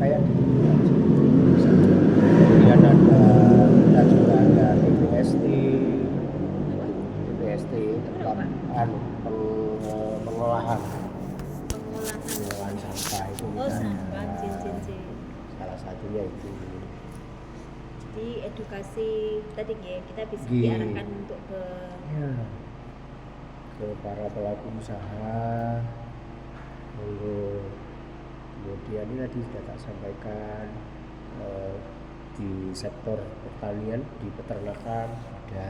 kayak gitu aja. Kemudian ada kita juga ada PPST. PPST tempat pengolahan sampah itu Oh, kita sampah, ada. jin. Salah satunya itu. Jadi edukasi tadi ya kita bisa Iya. diarahkan untuk ke para pelaku usaha. Kemudian ini tadi sudah tak sampaikan di sektor pertanian, di peternakan ada.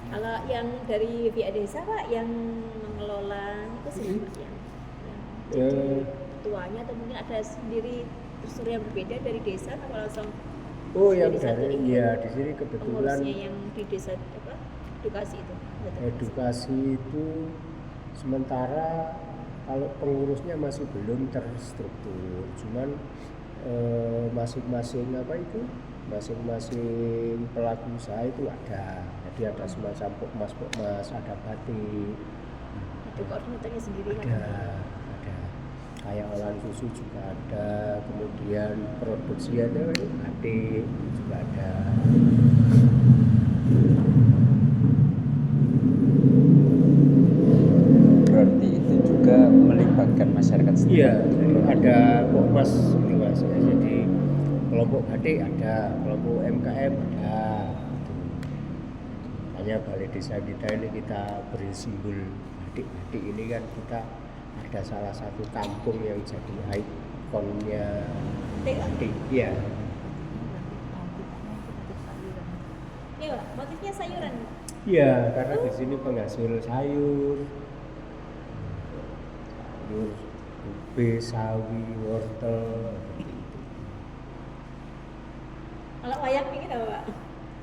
Kalau yang dari pihak desa Pak yang mengelola itu sendiri Pak yang jadi ketuanya atau mungkin ada sendiri struktur yang berbeda dari desa atau langsung Yang dari satu dari ini? di sini kebetulan Pengurusnya yang di desa apa? Edukasi itu. Edukasi itu sementara kalau pengurusnya masih belum terstruktur, cuman masing-masing pelaku usaha itu ada. Jadi ada semacam pokmas, ada batik. Itu koordinatornya sendiri Ada. Kayak olahan susu juga ada, kemudian produksi ada batik juga ada. Berarti itu juga melibatkan masyarakat sendiri. Iya, ada pokmas gitu Mas. Jadi kelompok batik ada, kelompok MKM ada. Makanya balai desa kita ini kita beri simbol batik ini kan kita ada salah satu kampung yang jadi ikonnya batik. Iya. Iya, Pak. Motifnya sayuran. Iya, karena di sini penghasil sayur, ube, sawi, wortel, seperti itu. Kalau wayang bikin apa Pak?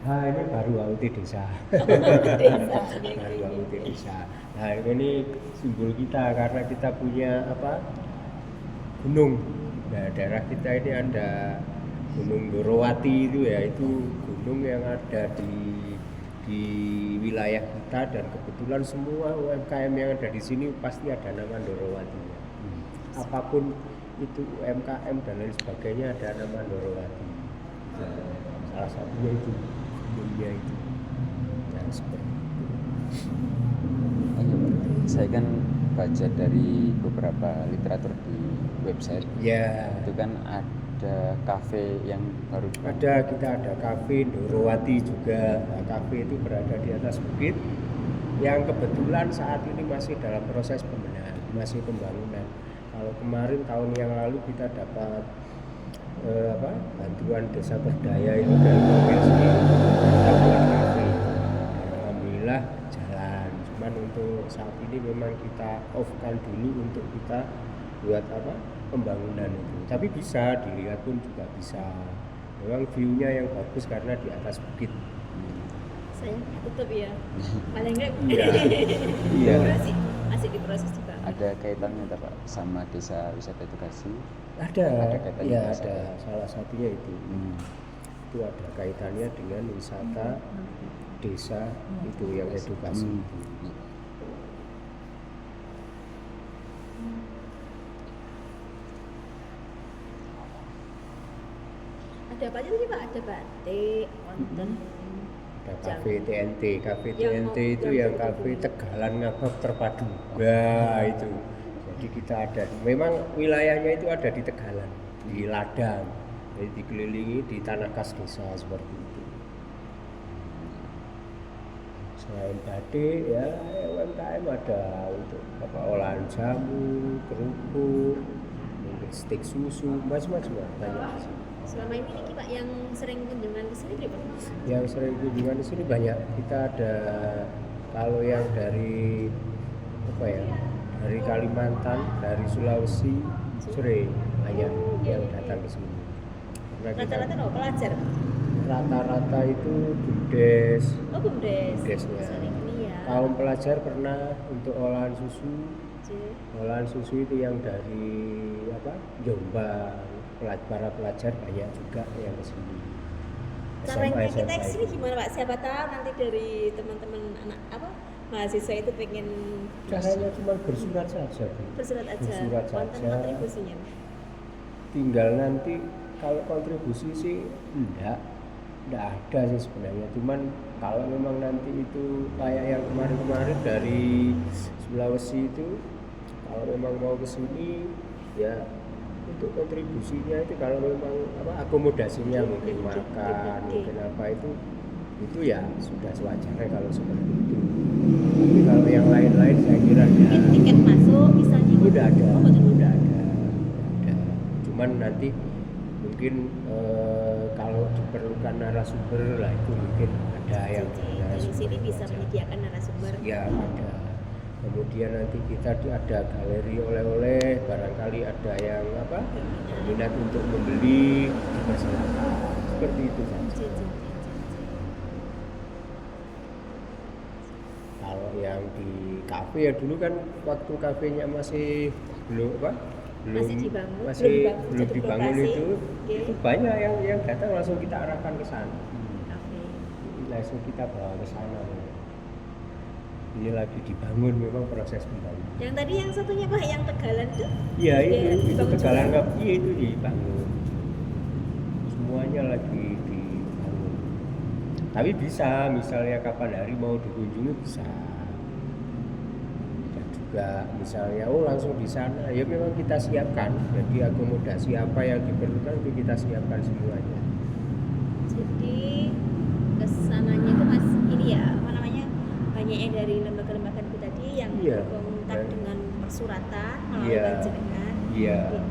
Ini baru AUT desa. Desa. Baru AUT desa. Nah ini simbol kita karena kita punya gunung. Nah daerah kita ini ada Gunung Dorowati itu ya, itu gunung yang ada di wilayah kita dan kebetulan semua UMKM yang ada di sini pasti ada nama Dorowatinya. Apapun itu UMKM dan lain sebagainya ada nama Dorowati. Salah satunya itu dunia itu. Dan seperti itu. Saya kan baca dari beberapa literatur di website. Ya. Itu kan ada kafe yang baru Kita ada kafe Dorowati juga. Nah, kafe itu berada di atas bukit yang kebetulan saat ini masih dalam proses pembenahan, masih pembangunan. Kalau kemarin tahun yang lalu kita dapat bantuan desa berdaya itu dari provinsi kita buat kafe. Alhamdulillah jalan. Cuman untuk saat ini memang kita off-kan dulu untuk kita buat pembangunan itu. Tapi bisa dilihat pun juga bisa. Memang view-nya yang bagus karena di atas bukit. Saya tutup ya. Paling enggak. Iya. Masih diproses juga. Ada kaitannya Pak sama desa wisata edukasi? Ada kaitannya ya desa. ada salah satunya itu. Itu ada kaitannya dengan wisata desa itu yang edukasi. Ada apa aja tadi Pak? Ada batik, wonten. Ada kafe TNT. Kafe Yang TNT itu yang kafe Tegalan Ngabab Terpadu. Wah itu. Jadi kita ada. Memang wilayahnya itu ada di Tegalan, di Ladang. Jadi dikelilingi di tanah kas desa seperti itu. Selain batik ya UMKM ada untuk olahan jamu, kerupuk, mungkin stik susu, macam-macam banyak di sini. Selama ini nih Pak yang sering kunjungan ke sini berapa? Yang sering kunjungan di sini banyak. Kita ada kalau yang dari dari Kalimantan, dari Sulawesi sering banyak yang datang ke sini. Rata-rata pelajar? Rata-rata itu BUMDes. Oh BUMDes. BUMDesnya. Sering ini ya. Kaum pelajar pernah untuk olahan susu. Olahan susu itu yang dari Jombang, para pelajar banyak juga yang kesini. Caranya kita kesini gimana Pak? Siapa tahu nanti dari teman-teman anak mahasiswa itu pengen Caranya cuma bersurat saja, Bu. bersurat aja. Bersurat Konten saja. kontribusinya. Tinggal nanti kalau kontribusi sih enggak ada sih sebenarnya. Cuman kalau memang nanti itu kayak yang kemarin-kemarin dari Sulawesi itu, kalau memang mau ke sini ya untuk kontribusinya itu kalau memang akomodasinya mungkin makan mungkin apa itu ya sudah sewajarnya kalau seperti itu. Tapi kalau yang lain-lain saya kira ya Tiket masuk misalnya. udah ada, Oh, betul. udah ada. Cuman nanti mungkin kalau diperlukan narasumber lah itu mungkin ada yang Dari sini bisa menyediakan narasumber. ya ada. Kemudian nanti kita ada galeri oleh-oleh, barangkali ada yang berminat untuk membeli, dipersilakan. Seperti itu saja. Kalau yang di kafe ya dulu kan waktu kafenya masih belum belum dibangun itu banyak yang datang langsung kita arahkan ke sana. Langsung kita bawa ke sana. Ini lagi dibangun, memang proses pembangunan. Yang tadi yang satunya Pak, yang Tegalan itu? Iya itu Tegalan iya itu dibangun. Semuanya lagi dibangun. Tapi bisa, misalnya kapan hari mau dikunjungi bisa. Dan juga misalnya langsung di sana, ya memang kita siapkan. Jadi akomodasi apa yang diperlukan itu kita siapkan semuanya. Jadi kesananya itu Mas ini ya banyaknya dari lembaga-lembaga itu tadi yang berkontak dengan persuratan melalui panjenengan,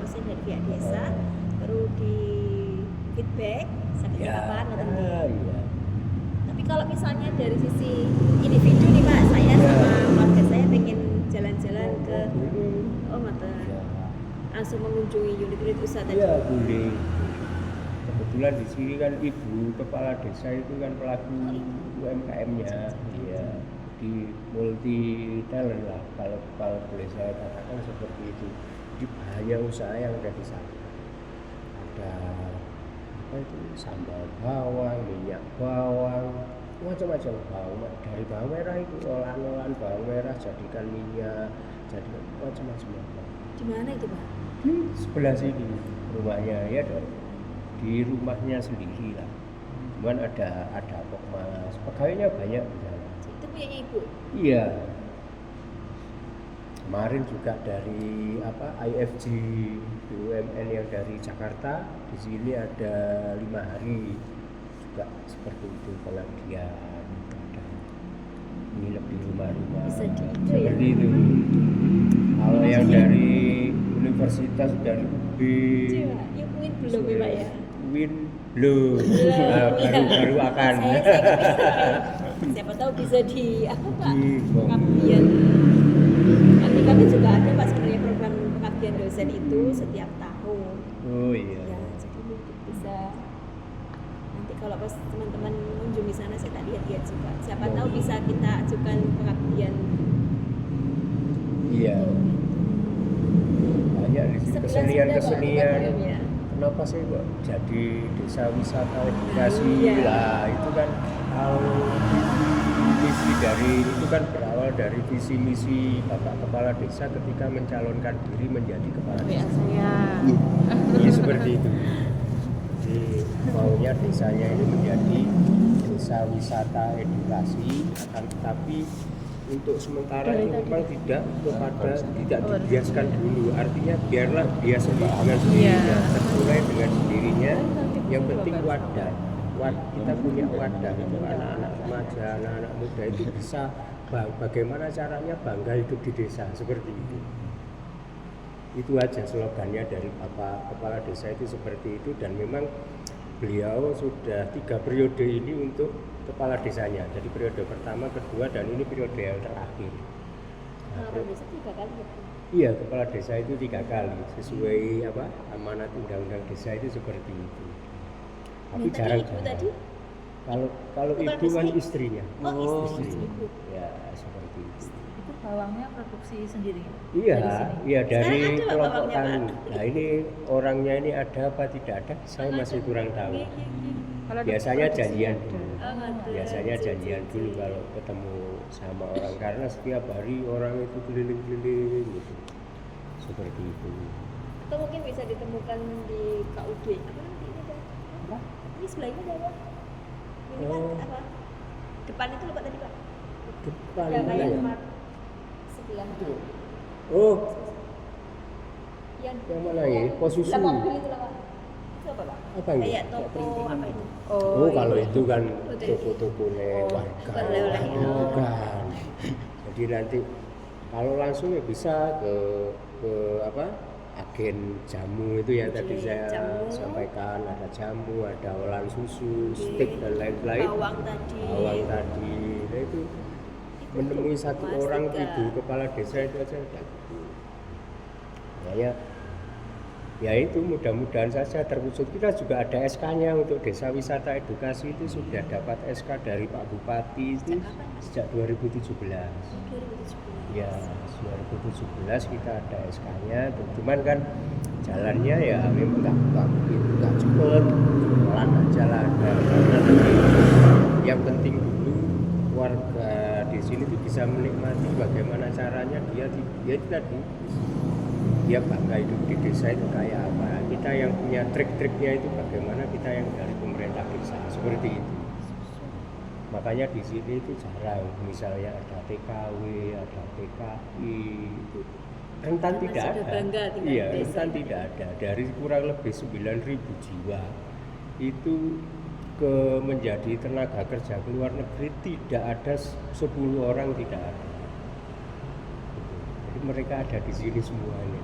maksudnya dari pihak desa, perlu di feedback sampai kapan atau Tapi kalau misalnya dari sisi individu nih Pak, saya sama keluarga saya pengen jalan-jalan ke langsung mengunjungi unit-unit usaha tadi. Iya boleh. Kebetulan di sini kan ibu kepala desa itu kan pelaku UMKM-nya, di multi talent lah kalau boleh saya katakan seperti itu. Jadi banyak usaha yang ada di sana. Ada sambal bawang, minyak bawang, macam-macam bawang. Dari bawang merah itu olahan bawang merah jadikan minyak, jadikan macam-macam. Di mana itu Pak? Di sebelah sini rumahnya ya dong. Di rumahnya sendiri lah. Cuman ada pokmas, pegawainya banyak di sana. Itu punya ibu? Iya. Kemarin juga dari IFG BUMN yang dari Jakarta, di sini ada 5 hari juga seperti itu pengabdian. Ini lebih rumah-rumah seperti itu. Kalau yang dari universitas dari UB, UIN belum ya Pak ya? UIN belum, baru akan. Siapa tahu bisa di pengabdian. Kami juga ada Pak sebenarnya program pengabdian dosen itu setiap tahun. Oh iya. Ya, jadi mungkin bisa nanti kalau pas teman-teman mengunjungi sana saya tak lihat juga. Siapa tahu bisa kita ajukan pengabdian. Iya. Banyak di sini kesenian. Kenapa sih kok jadi desa wisata edukasi lah itu kan misi dari itu kan berawal dari visi misi Bapak Kepala Desa ketika mencalonkan diri menjadi kepala desa. Iya seperti itu. Jadi maunya desanya ini menjadi desa wisata edukasi, akan tetapi untuk sementara ini memang tidak dibiaskan dulu. Artinya biarlah dia sendiri dengan sendirinya, termulai dengan sendirinya. Yang penting wadah. Kita punya wadah untuk anak-anak remaja, anak-anak muda itu bisa bagaimana caranya bangga hidup di desa seperti itu. Itu aja slogannya dari Bapak Kepala Desa itu seperti itu, dan memang beliau sudah 3 periode ini untuk kepala desanya. Jadi periode pertama, kedua, dan ini periode yang terakhir. Kepala desa 3 kali ya? Iya, kepala desa itu 3 kali sesuai amanat undang-undang desa itu seperti itu. Tapi jarang-jarang. Kalau ibu kan istrinya. Oh, istri. Ya seperti itu. bawangnya produksi sendiri. Iya, Dari sini. iya dari Sekarang ada Pak kelompok bawangnya, tani. Pak? Nah ini orangnya ini ada apa tidak ada, saya masih kurang tahu. Kalau ada Biasanya produksi janjian ada. dulu. Oh, ada. Biasanya janjian dulu kalau ketemu sama orang karena setiap hari orang itu keliling-keliling gitu. Seperti itu. Atau mungkin bisa ditemukan di KUD. Apa nanti ini ada? Apa? Ini sebelahnya ada apa? Ini kan Oh. apa? Depan itu lupa tadi Pak. Depan Ada mana kayak ya? rumah sebelah. Oh, Yang mana ya? Pos susu. Lah, mobil itu lah Pak. Itu apa Pak? Apa ini? Kayak toko apa itu? Oh, kalau iya. itu kan Betul. toko-toko warga. oleh-olehnya. Bukan. Jadi nanti kalau langsung ya bisa ke apa? Agen jamu itu yang tadi Oke, saya jamu. sampaikan, ada jamu, ada olahan susu, steak dan lain-lain. Bawang tadi. Bawang tadi. Nah itu menemui satu Mas, orang tiga. ibu kepala desa itu aja enggak gitu. Ya itu mudah-mudahan saja terwujud. Kita juga ada SK-nya untuk desa wisata edukasi itu sudah dapat SK dari Pak Bupati itu Sejak kapan, Mas? sejak 2017. 2017. Ya 2017 kita ada SK-nya, cuman kan jalannya ya memang nggak cepet, pelan aja lah. Karena yang penting dulu warga di sini tuh bisa menikmati bagaimana caranya dia itu tadi dia bangga hidup di desa itu kayak apa. Kita yang punya trik-triknya itu bagaimana kita yang dari pemerintah desa seperti itu. Makanya di sini itu jarang, misalnya ada TKW, ada PKI, itu rentan Karena tidak sudah ada. bangga tinggal Iya, di desa. rentan tidak ada. Dari kurang lebih 9.000 jiwa itu ke menjadi tenaga kerja ke luar negeri tidak ada 10 orang tidak ada. Jadi mereka ada di sini semuanya.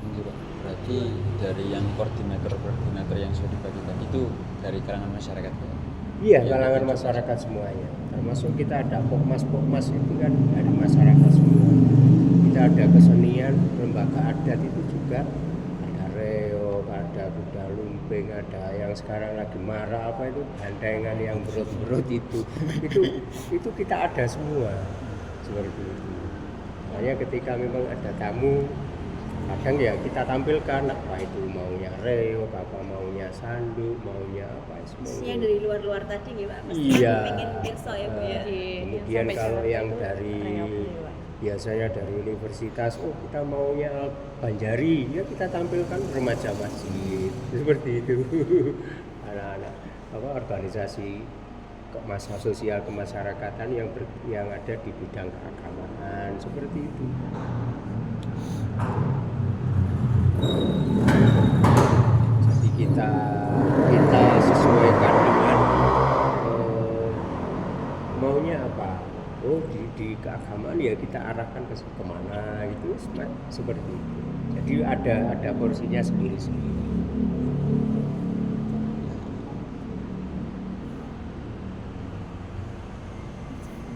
Ini Pak, berarti dari yang koordinator yang sudah dibagi tadi itu dari kalangan masyarakat Pak? Iya, Yang kalangan ditunjuk. masyarakat semuanya. Termasuk kita ada pokmas itu kan dari masyarakat semua. Kita ada kesenian, lembaga adat itu juga ada reog, ada kuda lumping, ada yang sekarang lagi marah apa itu gandengan yang berut-berut itu kita ada semua seperti itu. Makanya ketika memang ada tamu kadang ya kita tampilkan apa itu maunya reog, apa maunya sanduk, maunya apa semua. Yang dari luar-luar tadi gitu Pak. Pasti Iya. pengen besok ya Bu ya. Kemudian kalau yang dari biasanya dari universitas, oh kita maunya Banjari, ya kita tampilkan remaja masjid seperti itu. Anak-anak apa organisasi masa sosial kemasyarakatan yang ada di bidang keagamaan seperti itu. Jadi kita sesuaikan dengan maunya apa. Oh di keagamaan ya kita arahkan ke kemana itu seperti itu. Jadi ada porsinya sendiri-sendiri.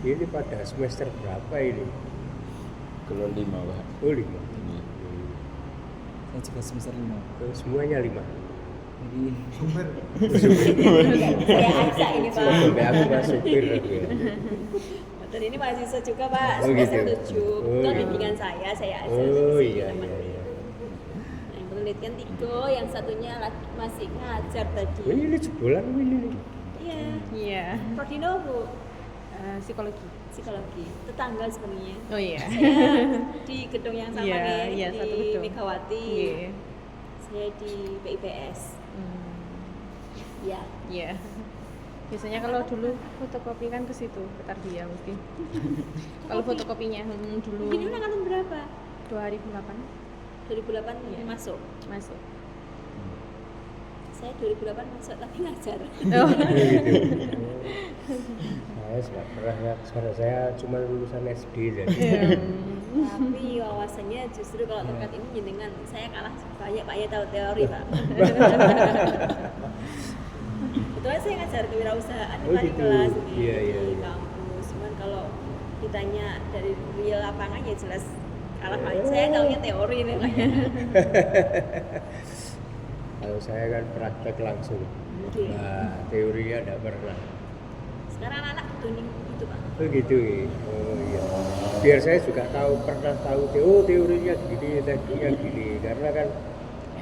Ini pada semester berapa ini? Kalau 5 Pak. Oh 5. Ini. Saya juga semester 5. Semuanya 5. Jadi Saya Aisyah ini Pak. Sampai aku nggak supir aku ya. Dan ini mahasiswa juga Pak, Oh, semester gitu. 7. Oh, Itu gitu. bimbingan saya Aisyah. Oh di sini iya namanya. iya iya. Yang penelitian 3, yang satunya masih ngajar tadi. Ini jebolan ini. Iya. Iya. Prodino Bu, Psikologi. psikologi. Tetangga sebenarnya. Oh iya. Saya di gedung yang sama Iya, nih, iya, di satu gedung. Megawati. Iya. Saya di PIPS. Ya. Iya. Biasanya kalau dulu fotokopi kan ke situ, ke Tardia mesti. Kalau fotokopinya dulu Ini angkatan berapa? 2008 2008 Iya. masuk. masuk. Saya 2008 masuk tapi ngajar. Oh. Saya nggak pernah ya, karena saya cuma lulusan SD jadi. Tapi wawasannya justru kalau terkait ini jenengan saya kalah banyak Pak ya tahu teori Pak. Kebetulan saya ngajar kewirausahaan Oh, Pak di gitu. kelas di Iya, iya, iya. kampus. Cuman kalau ditanya dari real lapangan ya jelas kalah banyak. Saya taunya teori nih Pak. Kalau saya kan praktek langsung. Oke. Nah, teorinya tidak pernah. Sekarang anak butuh gitu Pak. Oh gitu ya. Oh iya. Biar saya juga pernah tahu teorinya gini, tekniknya gini. Karena kan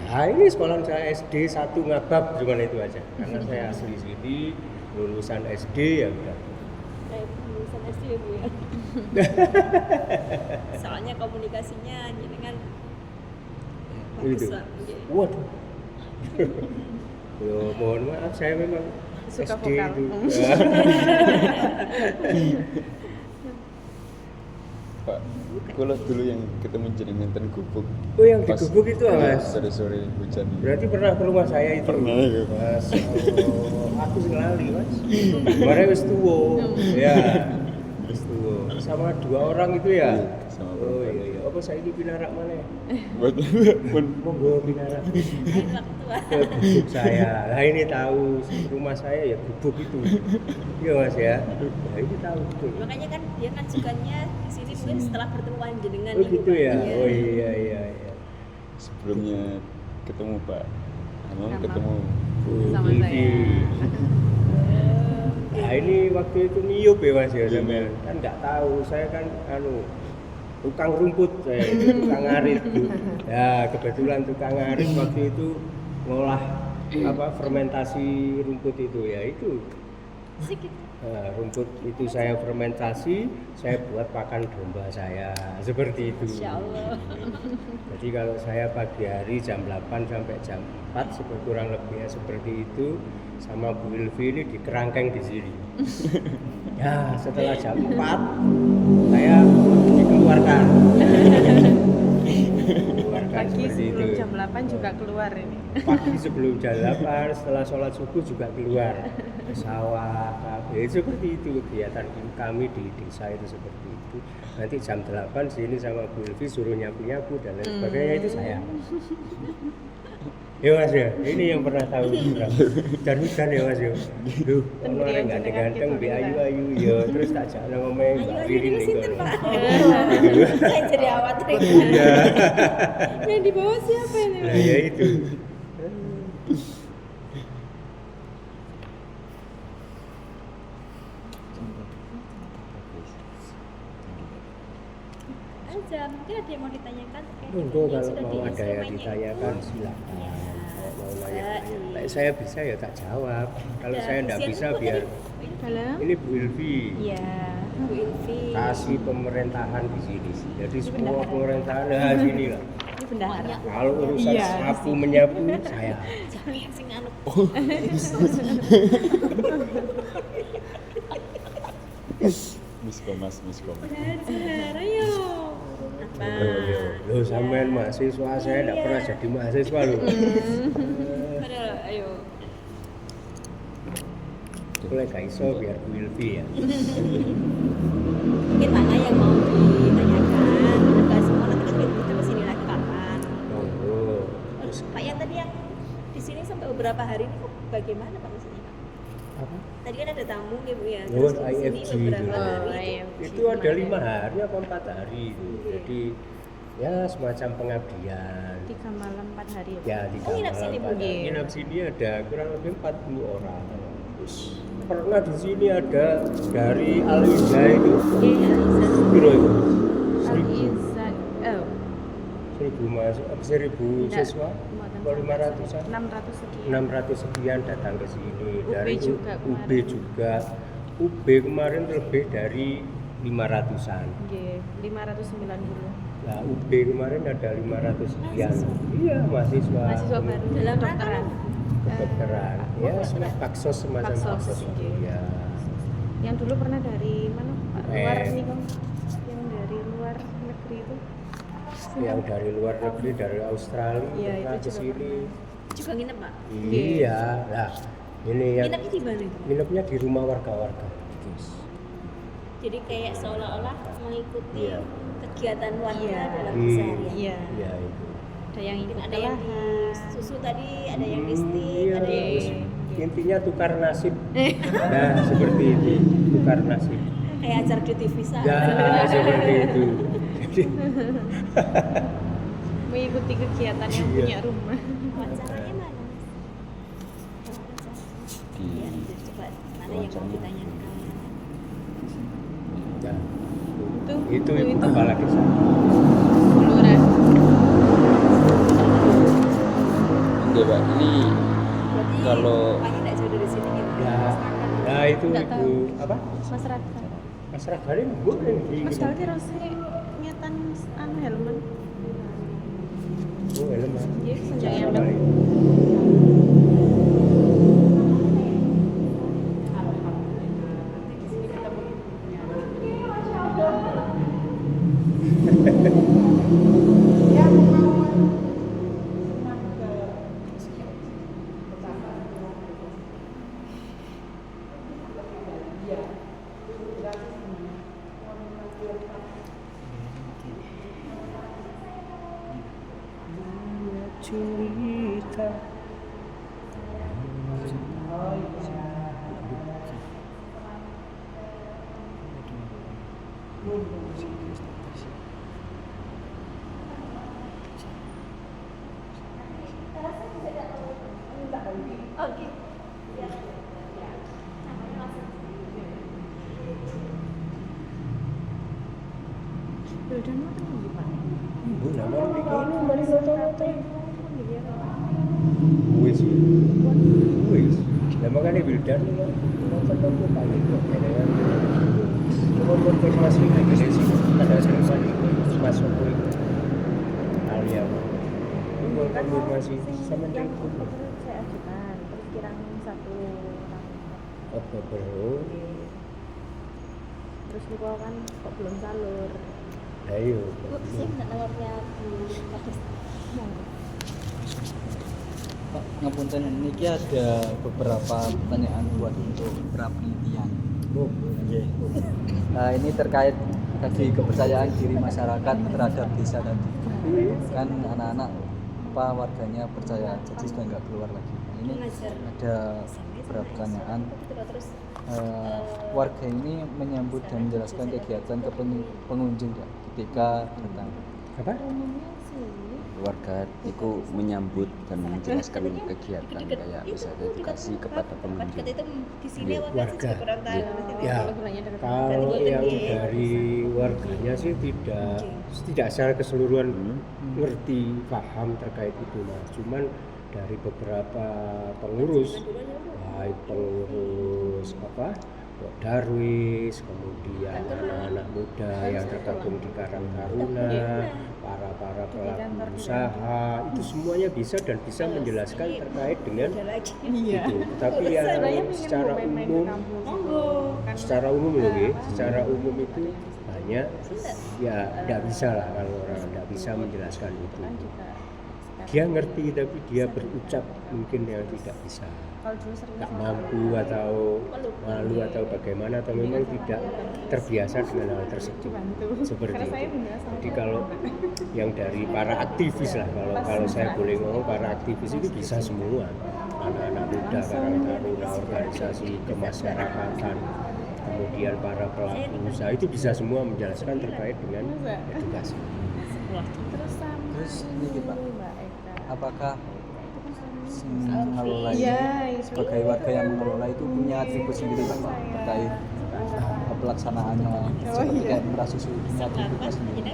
ya ini sekolah saya SD 1 Ngabab cuma itu aja. Karena saya asli sini, lulusan SD ya udah. Kayak lulusan SD ya Bu ya. Soalnya komunikasinya jenengan bagus Itu. Pak. Oke. Waduh. Yo, mohon maaf saya memang Suka SD vokal. itu. Pak, kalau dulu yang ketemu jenengan ten gubuk. Oh yang di Pas- gubuk itu Iya, Mas. sore-sore hujan. Berarti pernah ke rumah saya itu? Pernah, ya. Mas. Oh, aku sing lali, Mas. Kemarin wis tuwo. Ya. Wis tuwo. Sama 2 orang itu ya? Iya, sama Oh perempuan. iya iya. Apa saiki pinarak maneh? Buat Monggo pinarak Lain waktu Pak. ke gubuk saya. Nah ini tahu rumah saya ya gubuk itu. Iya Mas ya. Nah ini tahu betul. Makanya kan dia kan sukanya di sini mungkin setelah pertemuan jenengan Oh itu, gitu Pak. ya. Iya. Oh iya iya iya. sebelumnya ketemu Pak Hamam, Hamam. ketemu Sama Ini. saya. Nah ini waktu itu niup ya Mas ya, Iya, sampean. niup. Kan nggak tahu, saya kan tukang rumput, saya itu tukang ngarit tuh. Ya kebetulan tukang ngarit waktu itu ngolah fermentasi rumput itu ya itu. Sedikit. Nah, rumput itu saya fermentasi, saya buat pakan domba saya seperti itu. Insya Allah. Jadi kalau saya pagi hari jam 8 sampai jam 4 kurang lebihnya seperti itu, sama Bu Ilvi ini di kerangkeng di sini. Ya setelah jam 4 saya dikeluarkan. Dikeluarkan Pagi seperti sebelum itu. jam 8 juga keluar ini. Pagi sebelum jam 8 setelah sholat subuh juga keluar ke sawah, kafe, seperti itu kegiatan kami di desa itu seperti itu. Nanti jam 8 sini sama Bu Ilvi suruh nyapu-nyapu dan lain sebagainya itu saya. Ya Mas ya, ini yang pernah tahu hujan-hujan ya Mas ya. Duh, ono Tentu arek ya, ganteng-ganteng jenengan bi kita. ayu-ayu ya terus tak jakno ngomong Mbak Ayo Wirin ini ning sinten kono. Pak. Saya jadi khawatir. Iya. Yang di bawah siapa ini? Nah, ya itu. Aja, mungkin ada yang mau ditanyakan terkait Monggo dengan yang kalau sudah mau ada yang disemuanya ditanyakan itu. silakan. Iya. Kalau mau Bisa nanya-nanya, di- Nek saya bisa ya tak jawab. Kalau Ada saya enggak usian bisa Ibu biar tadi, Bu Ilvi. Halo. ini Bu Ilvi Iya. Bu Ilvi. kasih pemerintahan di sini. Jadi semua bendahara. pemerintahan nah sini lah. Ini bendahara. Kalau urusan Iya, sapu menyapu saya. Jangan yang sing anu. miskom. Belajar, ayo. Apa? Loh sampean mahasiswa saya enggak Iya. pernah jadi mahasiswa loh. Padahal, ayo. Boleh gak iso biar Bu Ilvi ya. Mungkin mana yang mau ditanyakan? Enggak semua nanti kan kita kesini lagi kapan? Monggo. Terus Pak yang tadi yang di sini sampai beberapa hari ini kok bagaimana Pak maksudnya Pak? Apa? Tadi kan ada tamu ya Bu ya. Oh, Terus di sini IFG beberapa itu. hari. Itu ada 5 hari apa 4 hari itu. Jadi ya semacam pengabdian. 3 malam 4 hari ya. Ya, 3 Oh, nginap sini, Bu? malam. Nginap sini ada kurang lebih 40 orang. Terus pernah di sini ada dari Al-Iza itu. Iya, Alisa. Biro itu. Al-Izan. Oh. 1000 masuk 1000 Enggak, siswa. muatan Atau 500-an? 600 sekian. 600 sekian datang ke sini. UB Dari juga UB kemarin. juga. UB kemarin lebih dari 500-an. Nggih, 590. Nah, UB kemarin ada 500 sekian. Iya, mahasiswa. Mahasiswa baru Dalam rangka kedokteran. Kedokteran. Ya, Apa? semacam baksos semacam Baksos, baksos. oke. Ya. Yang dulu pernah dari mana Pak? Luar Eh. nih Kong. Yang dari luar negeri itu. Yang dari luar negeri, dari Australia Iya, pernah itu ke juga sini. Juga nginep Pak. Iya, lah. Ini yang Nginepnya di mana itu? nginepnya di rumah warga-warga. Jadi kayak seolah-olah mengikuti Iya. kegiatan warga Iya. dalam Iya. keseharian. Iya. Iya itu. Ada yang Mungkin ikut ada yang di susu tadi, ada yang di stick, Iya, ada yang terus di intinya tukar nasib. Nah, seperti itu, tukar nasib. kayak acara di TV sana. Ya, seperti itu. Jadi, mengikuti kegiatan yang Iya. punya rumah. Wawancaranya mana Mas? Di Ya, coba mana yang mau wawancaranya ditanyakan? desa. Itu Itu kepala desa. Kelurahan. Oke Pak, ini Berarti kalau rumahnya nggak jauh dari sini gitu. Ya, nah itu Nggak ibu tahu. apa? Mas Radha. Mas Ragari boleh di. Mas Radha rasanya nyetan anu helman. Oh, elemen. Dia senjata Cara yang kali. Cerita. Oke. Wildan mah kan lebih Pak. Bola mau begini, mari nonton-nonton. Iya. Wis. Wis. Lah makane Wildan nonton-nonton paling kok ya. Cuma konfirmasi lagi sih. Ada sensasi masuk ke Alia. Ini konfirmasi sama dia. Yang Oktober saya ajukan, terus kirang 1 orang. Oktober. Terus niku kan kok belum salur. Ayo. Bu, saya nggak nomornya Bu Kades. Pak, ngapunten niki ada beberapa pertanyaan buat untuk penelitian. Bu. Oke. Nah, ini terkait tadi kepercayaan diri masyarakat terhadap desa tadi. Kan anak-anak apa warganya percaya, jadi sudah nggak keluar lagi. Ini Mengajar. ada beberapa pertanyaan. Terus Warga ini menyambut dan menjelaskan kegiatan ke pengunjung ya, ketika datang. Apa? warga itu menyambut dan menjelaskan kegiatan kayak misalnya edukasi kepada pengunjung. Itu di sini Iya, warga warga. juga kurang tahu. Ya, kalau yang dari warganya sih tidak secara keseluruhan ngerti, paham terkait itu mas. Cuman dari beberapa pengurus, baik pengurus apa, Darwis, kemudian anak-anak muda yang tergabung di Karang Taruna, para pelaku usaha, itu semuanya bisa dan bisa menjelaskan terkait dengan itu. Tapi yang secara umum loh, secara umum itu banyak ya tidak bisa lah kalau orang tidak bisa menjelaskan itu. Dia ngerti tapi dia berucap mungkin yang tidak bisa, tak mampu atau malu atau bagaimana, atau memang tidak terbiasa dengan hal tersebut seperti itu. Jadi kalau yang dari para aktivis lah, kalau saya boleh ngomong, para aktivis itu bisa semua, anak-anak muda, Karang Taruna, organisasi kemasyarakatan, kemudian para pelaku usaha, itu bisa semua menjelaskan terkait dengan edukasi. Terus ini Pak, apakah mengelola ini sebagai warga yang mengelola itu punya atribut sendiri Pak terkait pelaksanaannya, seperti kayak merah susu, punya atributnya sendiri?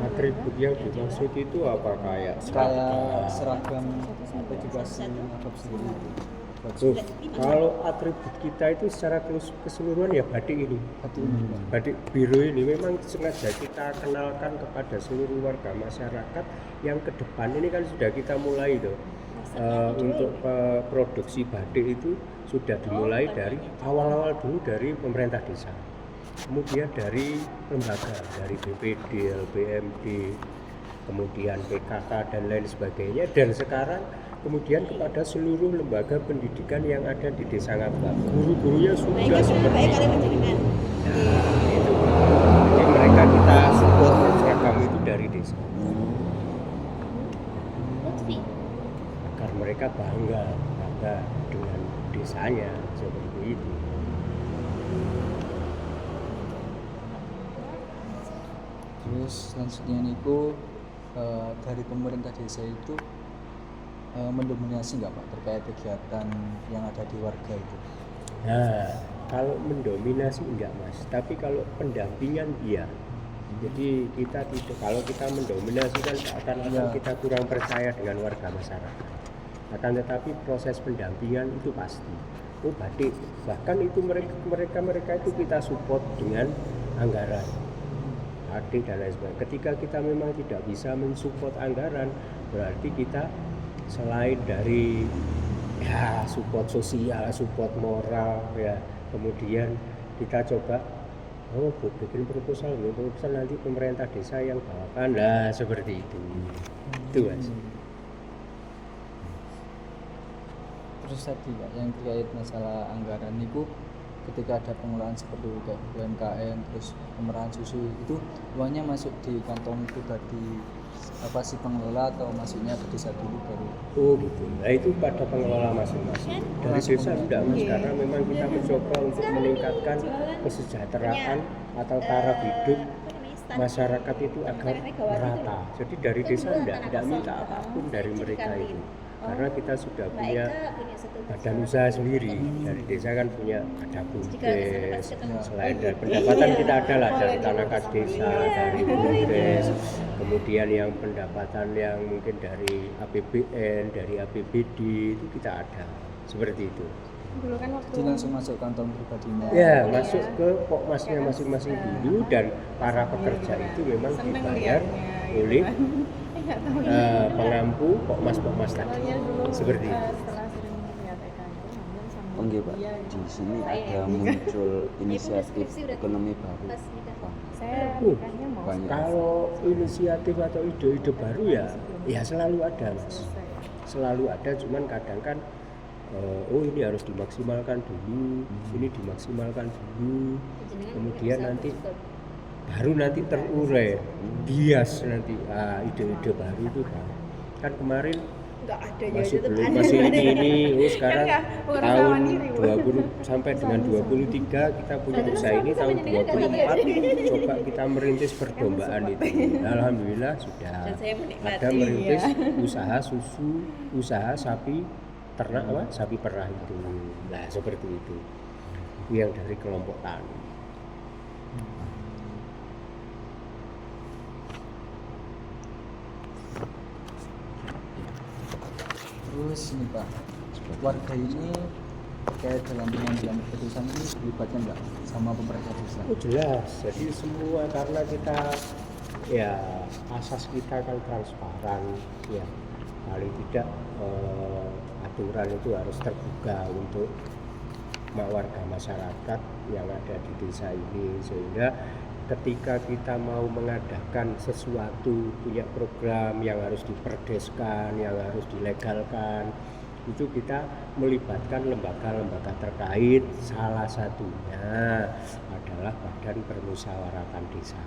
Atribut yang dimaksud itu apa, kayak seragam edukasi atau sendiri? Tuh, kalau atribut kita itu secara keseluruhan ya batik ini. Batik biru ini memang sengaja kita kenalkan kepada seluruh warga masyarakat yang ke depan ini kan sudah kita mulai tuh. Untuk produksi batik itu sudah dimulai dari awal-awal dulu dari pemerintah desa. Kemudian dari lembaga, dari BPD, LBMD, kemudian PKK dan lain sebagainya, dan sekarang kemudian kepada seluruh lembaga pendidikan yang ada di Desa Ngabak. Guru-gurunya sudah seperti itu. Nah, itu. Jadi mereka kita support seragam itu dari desa. Agar mereka bangga dengan desanya seperti itu. Terus selanjutnya niku dari pemerintah desa itu mendominasi nggak Pak terkait kegiatan yang ada di warga itu? Nah, Kalau mendominasi enggak Mas, tapi kalau pendampingan iya. Jadi kita tidak, kalau kita mendominasi kan akan kita kurang percaya dengan warga masyarakat. Akan tetapi proses pendampingan itu pasti. Oh batik, bahkan itu mereka itu kita support dengan anggaran. Batik dan lain sebagainya. Ketika kita memang tidak bisa mensupport anggaran, berarti kita selain dari ya support sosial, support moral ya, kemudian kita coba bikin proposal nanti pemerintah desa yang bawakan, nah seperti itu Mas. Terus tadi Pak, yang terkait masalah anggaran itu ketika ada pengelolaan seperti kayak UMKM terus pemerahan susu itu uangnya masuk di kantong pribadi apa sih pengelola atau masuknya ke desa dulu baru? Oh gitu. Nah itu pada pengelola masing-masing. Dari desa tidak Mas, karena memang kita mencoba untuk meningkatkan kesejahteraan atau taraf hidup masyarakat itu agar merata. Jadi dari desa tidak minta apapun dari mereka itu. Karena kita sudah punya badan usaha sendiri. Dari desa kan punya ada BUMDes, selain dari pendapatan kita ada lah dari tanah kas desa, dari BUMDes, kemudian yang pendapatan yang mungkin dari APBN, dari APBD itu kita ada, seperti itu. Dulu kan waktu Jadi langsung masuk kantong pribadinya. Ya, masuk ke pokmasnya masing-masing dulu, dan para pekerja itu memang dibayar oleh pengampu pokmas tadi. Seperti itu. setelah sering lihat EKN Oke Pak, di sini ada muncul inisiatif ekonomi baru. saya nikahnya mau Banyak. Kalau inisiatif atau ide-ide baru ya selalu ada Mas. Selalu ada, cuman kadang kan ini harus dimaksimalkan dulu, ini dimaksimalkan dulu, kemudian nanti baru nanti terurai bias nanti ide-ide baru itu kan kemarin Enggak ada ya, masih tetap belum ada. masih ini sekarang Kan nggak, tahun pengetahuan diri, 20 sampai dengan 23 kita punya usaha ini, tahun 24 coba kita merintis perlombaan itu. Alhamdulillah sudah Dan saya menikmati, ada merintis usaha susu, usaha sapi ternak sapi perah itu. Nah seperti itu yang dari kelompok tani. Terus ini Pak, warga ini kayak dalam pengambilan keputusan ini dilibatkan nggak sama pemerintah desa? Oh jelas, jadi semua karena kita ya asas kita kan transparan ya, paling tidak aturan itu harus terbuka untuk warga masyarakat yang ada di desa ini, sehingga ketika kita mau mengadakan sesuatu, punya program yang harus diperdeskan, yang harus dilegalkan, itu kita melibatkan lembaga-lembaga terkait. Salah satunya adalah Badan Permusyawaratan Desa.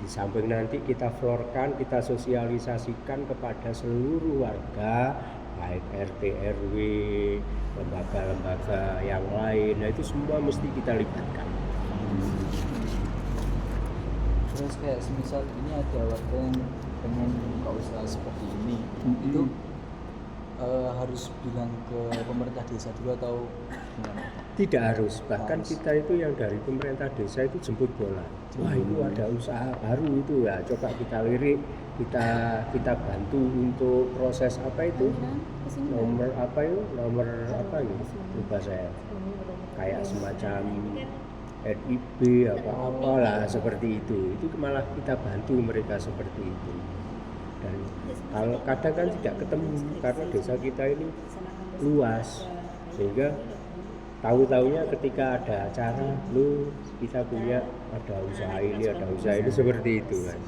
Di samping nanti kita florkan, kita sosialisasikan kepada seluruh warga, baik RT RW, lembaga-lembaga yang lain. Nah itu semua mesti kita libatkan. Terus kayak semisal ini ada warga yang pengen buka usaha seperti ini, itu harus bilang ke pemerintah desa dulu atau gimana? Tidak harus, bahkan kita itu yang dari pemerintah desa itu jemput bola. Wah itu ada usaha baru itu ya, coba kita lirik, kita bantu untuk proses apa itu, nomor apa gitu, lupa saya, kayak semacam NIB apa-apalah seperti itu malah kita bantu mereka seperti itu. Dan kalau kadang kan tidak ketemu karena desa kita ini luas, sehingga tahu-taunya ketika ada acara, kita punya ada usaha ini seperti itu kan.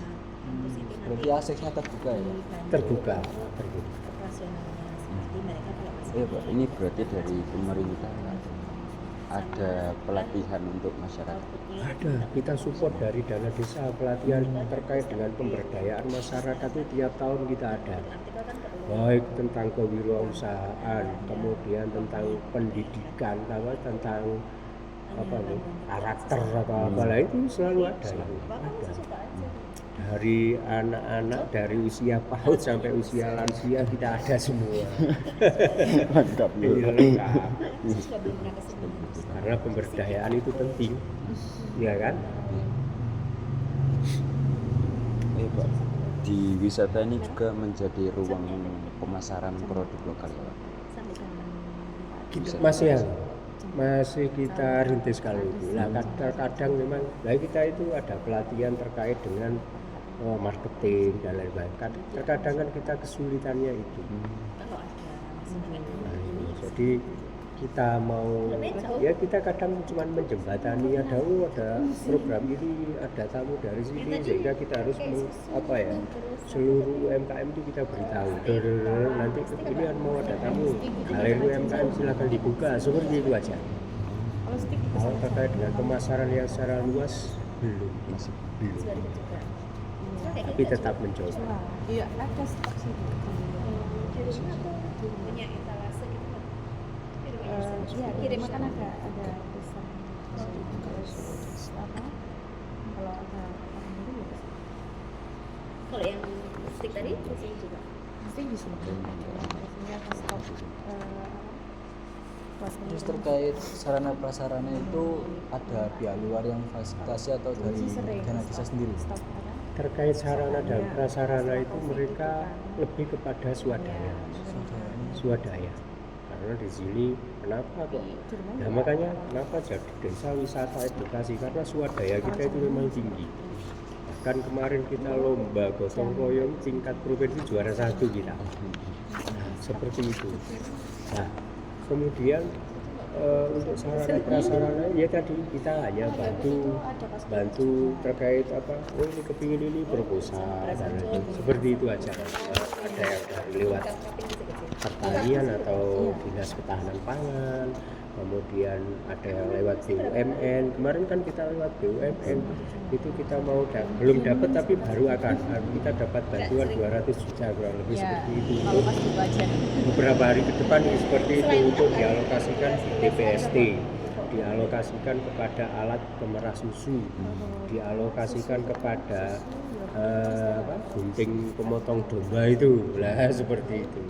Berarti aksesnya terbuka ya? Terbuka. Ya Pak, ini berarti dari pemerintah ada pelatihan untuk masyarakat. Ada, kita support dari dana desa, pelatihan terkait dengan pemberdayaan masyarakat itu tiap tahun kita ada. Baik tentang kewirausahaan, kemudian tentang pendidikan, tentang karakter atau apalah itu selalu ada. dari anak-anak dari usia PAUD sampai usia lansia kita ada semua. Mantap Ini loh. lengkap. Saya sudah belum pernah kesini. Karena pemberdayaan itu penting, ya kan? Pak, di wisata ini juga menjadi ruang pemasaran produk lokal ya Pak. Sampai zaman Kita masih kita rintis kalau itu. Nah, kadang memang, nah kita itu ada pelatihan terkait dengan marketing dan lain-lain. Terkadang kan kita kesulitannya itu. kalau ada masyarakat Nah, ini jadi kita mau, ya kita kadang cuma menjembatani ada program ini, ada tamu dari sini, sehingga kita harus seluruh UMKM itu kita beritahu. Nanti ini kan mau ada tamu, kalian UMKM silakan dibuka, seperti itu aja. Kalau stick di Kalau sana terkait dengan pemasaran yang secara luas masih belum, sudah ada juga. Kayak tapi gitu tetap mencoba. Wah, iya ada stok sih. di rumah aku punya etalase gitu kan. Di rumahnya Iya, sendiri. kirim kan ada pesan. Terus apa? Kalau ada orang dulu ya pesan. Kalau yang stick tadi di sini juga. Pasti di sini. Biasanya ada stok buat Terus terkait sarana prasarana itu ada pihak luar yang fasilitasi atau dari dana desa sendiri? stok apa? Terkait sarana dan prasarana itu mereka lebih kepada swadaya. Karena di sini kenapa kok? Nah, makanya kenapa jadi desa wisata edukasi, karena swadaya kita itu memang tinggi. Bahkan kemarin kita lomba gotong royong tingkat provinsi juara 1 kita. Nah, seperti itu. Nah, kemudian untuk sarana prasarana ya tadi kita hanya bantu terkait ini kepingin ini proposal dan lain-lain. Seperti itu aja. Ada yang dari lewat pertanian atau dinas ketahanan pangan, kemudian ada yang lewat BUMN. Kemarin kan kita lewat BUMN itu kita belum dapat tapi baru akan kita dapat bantuan 200 juta kurang lebih seperti itu. Kalau pas di budget. Beberapa hari ke depan seperti itu untuk dialokasikan di DPST, dialokasikan kepada alat pemerah susu, dialokasikan kepada gunting pemotong domba itu lah seperti itu.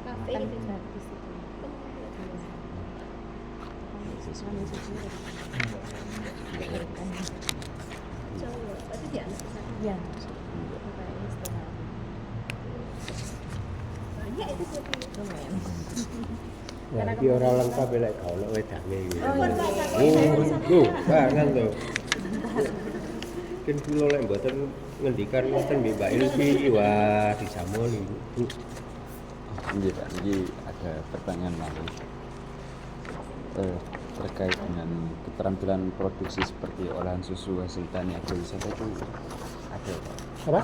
Kafe Kan gitu. gratis itu. Cowok, berarti di anak sana. Iya. Kayaknya setengah Banyak itu sih. lumayan. Nah, iki ora lengkap lek gak ono wedane iki. Ampun, Pak, sampai Oh, banget to. Mungkin kula lek mboten ngendikan ngoten nggih Mbak Ilvi, wah dijamoni. Iya Pak, ini ada pertanyaan lain terkait dengan keterampilan produksi seperti olahan susu hasil tani agrowisata itu ada Pak? Apa?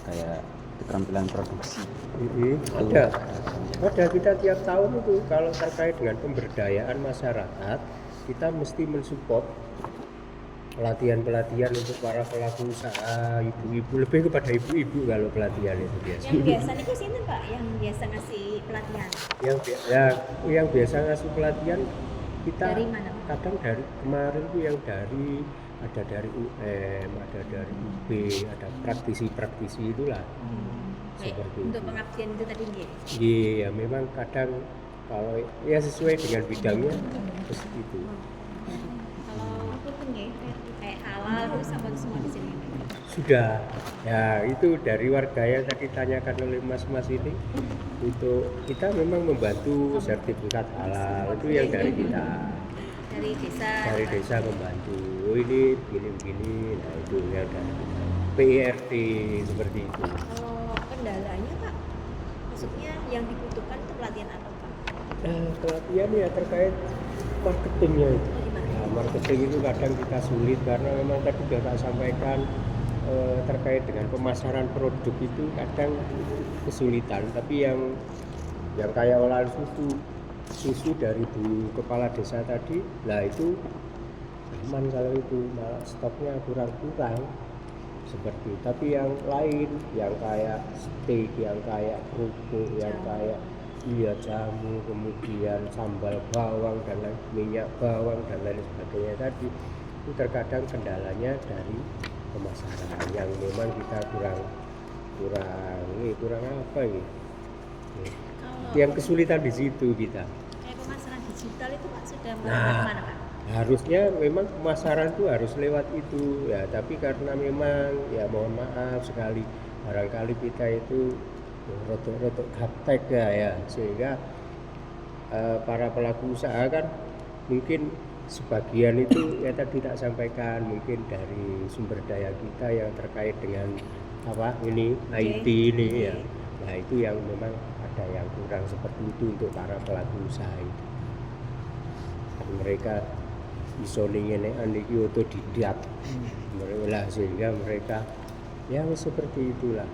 Kayak keterampilan produksi. Ada kita tiap tahun itu kalau terkait dengan pemberdayaan masyarakat kita mesti mensupport pelatihan untuk para pelaku usaha, ibu-ibu, lebih kepada ibu-ibu kalau pelatihan itu biasa. Yang biasa nih kok sini Pak, yang biasa ngasih pelatihan. Yang biasa ngasih pelatihan kita Dari mana? kadang dari kemarin tuh yang ada dari UM, ada dari UB, ada praktisi itulah. Seperti Untuk itu. pengabdian itu tadi nggih. Iya, memang kadang kalau ya sesuai dengan bidangnya terus itu. Kalau aku tuh nggih kayak halal itu sama semua di sini. Sudah, ya itu dari warga yang tadi tanyakan oleh mas-mas ini, untuk kita memang membantu sertifikat halal itu yang dari kita, Dari desa. membantu. Oh ini begini, nah itu yang dari kita. PIRT seperti itu. Kalau kendalanya Pak, maksudnya yang dibutuhkan itu pelatihan apa Pak? Pelatihan ya terkait marketingnya itu. Nah, marketing itu kadang kita sulit karena memang tadi sudah tak sampaikan terkait dengan pemasaran produk itu kadang kesulitan. Tapi yang kayak olahan susu dari Bu Kepala Desa tadi, lah itu aman kalau itu, malah stoknya kurang seperti itu. Tapi yang lain, yang kayak steak, yang kayak kerupuk, yang kayak jamu, kemudian sambal bawang dan lain, minyak bawang dan lain sebagainya tadi itu terkadang kendalanya dari pemasaran yang memang kita kurang apa ini? Kalau Yang kesulitan di situ kita. kayak pemasaran digital itu Pak sudah Nah. mulai kemana Pak? Harusnya memang pemasaran itu harus lewat itu ya, tapi karena memang ya mohon maaf sekali barangkali kita itu rotok gaptek ya, sehingga para pelaku usaha kan mungkin sebagian itu ya tadi tak sampaikan mungkin dari sumber daya kita yang terkait dengan apa ini IT ini ya. Nah itu yang memang ada yang kurang seperti itu untuk para pelaku usaha itu. Mereka iso ngenekan iki otodidak. Mereka sehingga mereka ya seperti itulah.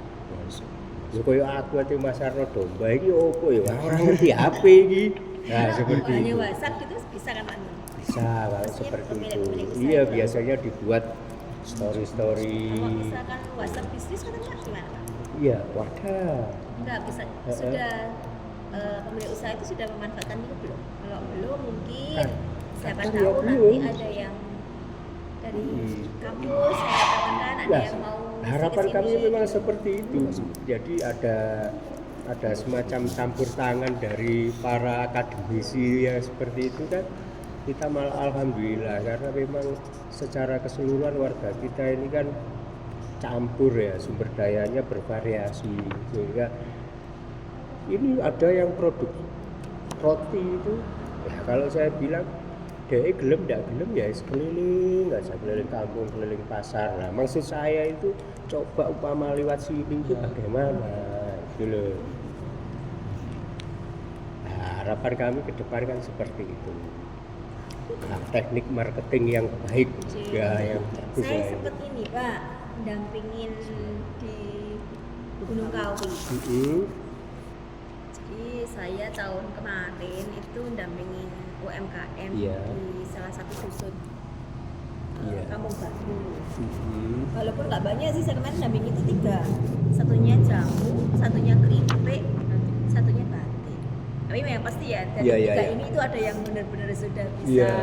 Ya koyo aku ate masarno domba iki opo ya ora ngerti HP iki. Nah seperti Hanya itu. WhatsApp gitu bisa kan Pak? Bisa kalau seperti itu. pemilik usaha Iya itu. biasanya dibuat story. Kalau misalkan WhatsApp bisnis kan Pak gimana Pak? Iya, wadah. Enggak bisa sudah pemilik usaha itu sudah memanfaatkan itu belum? Kalau belum mungkin siapa kan tahu ya nanti belum. ada yang dari kampus saya katakan ada Ya, yang mau harapan kesini. kami memang seperti itu. Jadi ada semacam campur tangan dari para akademisi yang seperti itu kan. Kita malah alhamdulillah karena memang secara keseluruhan warga kita ini kan campur ya, sumber dayanya bervariasi, sehingga ini ada yang produk roti itu ya kalau saya bilang dia gelem nggak gelem ya keliling nggak usah keliling kampung keliling pasar. Nah maksud saya itu coba upama lewat sini itu bagaimana gitu loh. Nah, harapan kami ke depan kan seperti itu. Nah, teknik marketing yang baik ya yang bagus Saya ya. sempat ini Pak dampingin di Gunung Kawi. Jadi saya tahun kemarin itu dampingin UMKM Iya. di salah satu dusun Iya. Kampung Batu. Walaupun nggak banyak sih, saya kemarin dampingin itu 3. Satunya jamu, satunya keripik, satunya batik. Tapi yang pasti ya dari Iya, iya, 3 iya. ini itu ada yang benar-benar sudah bisa Iya.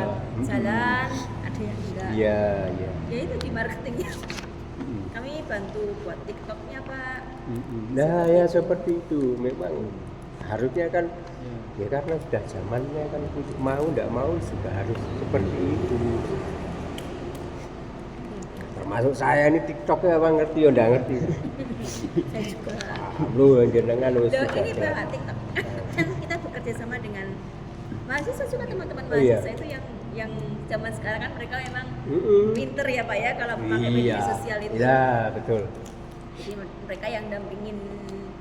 jalan, ada yang enggak. Iya iya. Ya itu di marketingnya. Kami bantu buat TikToknya Pak. Nah ya seperti itu memang harusnya kan ya karena sudah zamannya kan mau tidak mau juga harus seperti itu. Termasuk saya ini TikToknya apa ngerti ya nggak ngerti. Saya juga. Lu jenengan wis Loh, sudah ini ada. Pak TikTok kan kita bekerja sama dengan mahasiswa juga teman-teman Oh, iya. mahasiswa itu yang zaman sekarang kan mereka memang Mm-mm. pinter ya Pak ya kalau memakai media sosial itu. Iya betul. Jadi mereka yang dampingin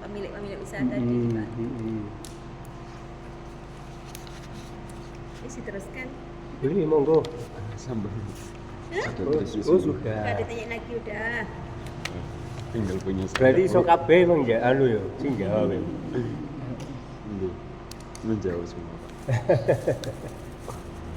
pemilik usaha tadi Pak. Ini diteruskan. Ini monggo. Sambal. Ada Oh, terus oh sudah. Nggak ditanya lagi udah. Tinggal punya. Berarti iso kabeh emang ya anu ya sing jawab. Ya. Nggih. Menjawab semua Pak.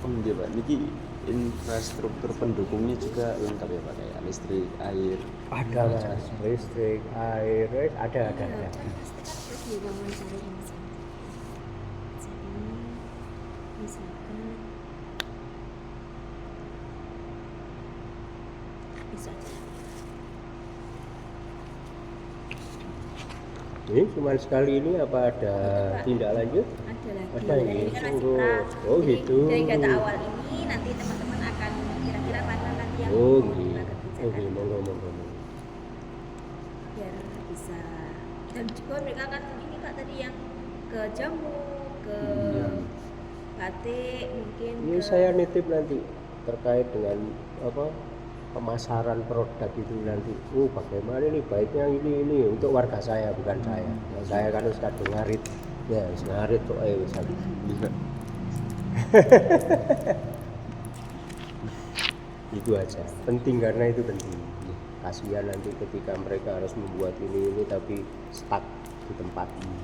Oh nggih Pak, niki infrastruktur pendukungnya juga lengkap ya Pak, kayak listrik, air. Ada mas, listrik, air, ada. Terus dibangun cari yang sini. Jadi misalkan bisa aja. Ini cuma sekali ini apa ada Pak. tindak lanjut? Ada lagi. Ada Jadi ini. ini kan masih Oh, pra. oh, Jadi gitu. dari data awal ini nanti teman-teman akan kira-kira mana nanti yang Oh mau gitu. kita Oh kerjakan. gitu, monggo. Biar bisa. Dan juga mereka akan ini Pak tadi yang ke jamu, ke batik mungkin. Ini ke- saya nitip nanti terkait dengan apa pemasaran produk itu nanti. Oh bagaimana ini baiknya ini untuk warga saya bukan saya. Nah, saya kan harus kadung ngarit. Ya, wis ngarit kok wis aku. Bisa. Itu aja. Penting karena itu penting. Kasihan nanti ketika mereka harus membuat ini tapi stuck di tempat ini.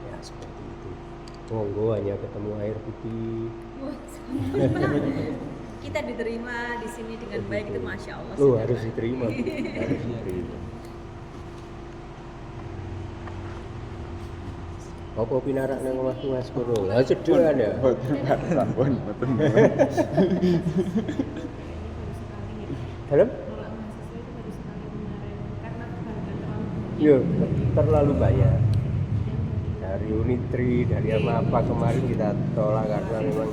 Ya seperti itu. Monggo hanya ketemu air putih. Wah, kita diterima di sini dengan baik itu masya Allah. Lo sudah, harus Pak. diterima. Harus diterima. Apa pinarak nang omahku Mas Koro? Lah cedokan ya. Sampun mboten. Dalam? Iya, terlalu banyak. Dari Unitri, dari apa kemarin kita tolak karena memang